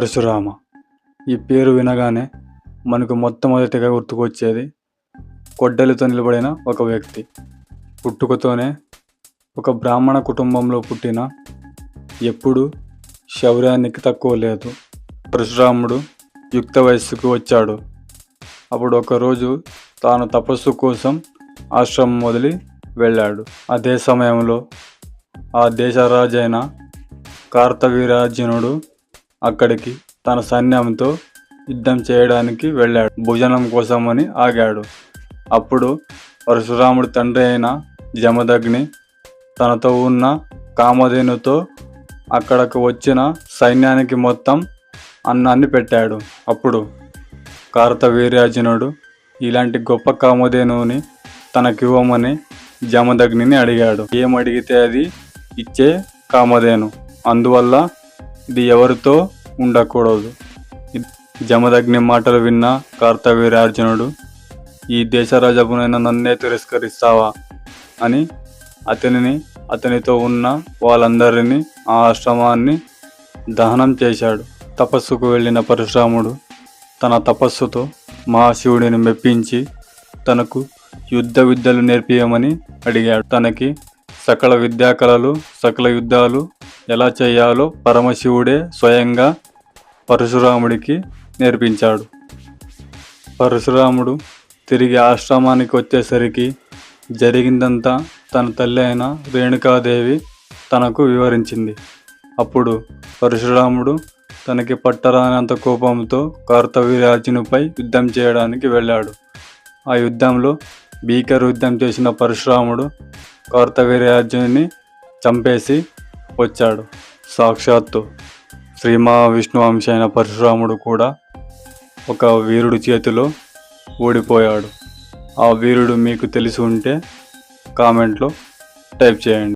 పరశురామ. ఈ పేరు వినగానే మనకు మొట్టమొదటిగా గుర్తుకొచ్చేది కొడ్డలితో నిలబడిన ఒక వ్యక్తి. పుట్టుకతోనే ఒక బ్రాహ్మణ కుటుంబంలో పుట్టిన, ఎప్పుడు శౌర్యానికి తక్కువ లేదు. పరశురాముడు యుక్త వయస్సుకు వచ్చాడు. అప్పుడు ఒకరోజు తాను తపస్సు కోసం ఆశ్రమం వదిలి వెళ్ళాడు. అదే సమయంలో ఆ దేశరాజైన కార్తవీర్యార్జునుడు అక్కడికి తన సైన్యంతో యుద్ధం చేయడానికి వెళ్ళాడు. భోజనం కోసమని ఆగాడు. అప్పుడు పరశురాముడి తండ్రి అయిన జమదగ్ని తనతో ఉన్న కామధేనుతో అక్కడకు వచ్చిన సైన్యానికి మొత్తం అన్నాన్ని పెట్టాడు. అప్పుడు కార్తవీర్యార్జునుడు ఇలాంటి గొప్ప కామధేనువుని తనకివ్వమని జమదగ్నిని అడిగాడు. ఏమడిగితే అది ఇచ్చే కామధేను, అందువల్ల ఇది ఎవరితో ఉండకూడదు. జమదగ్ని మాటలు విన్న కార్తవీర్యార్జునుడు, ఈ దేశరాజపునైన నన్నే తిరస్కరిస్తావా అని అతనితో ఉన్న వాళ్ళందరినీ ఆ ఆశ్రమాన్ని దహనం చేశాడు. తపస్సుకు వెళ్ళిన పరశురాముడు తన తపస్సుతో మహాశివుడిని మెప్పించి తనకు యుద్ధ విద్యలు నేర్పియమని అడిగాడు. తనకి సకల విద్యాకళలు, సకల యుద్ధాలు ఎలా చేయాలో పరమశివుడే స్వయంగా పరశురాముడికి నేర్పించాడు. పరశురాముడు తిరిగి ఆశ్రమానికి వచ్చేసరికి జరిగిందంతా తన తల్లి అయిన రేణుకాదేవి తనకు వివరించింది. అప్పుడు పరశురాముడు తనకి పట్టరానంత కోపంతో కార్తవీర్యార్జునుపై యుద్ధం చేయడానికి వెళ్ళాడు. ఆ యుద్ధంలో భీకర యుద్ధం చేసిన పరశురాముడు కార్తవీర్యార్జునుని చంపేసి వచ్చాడు. సాక్షాత్తు శ్రీ మహావిష్ణు అంశ అయిన పరశురాముడు కూడా ఒక వీరుడి చేతిలో ఓడిపోయాడు. ఆ వీరుడు మీకు తెలిసి ఉంటే కామెంట్లో టైప్ చేయండి.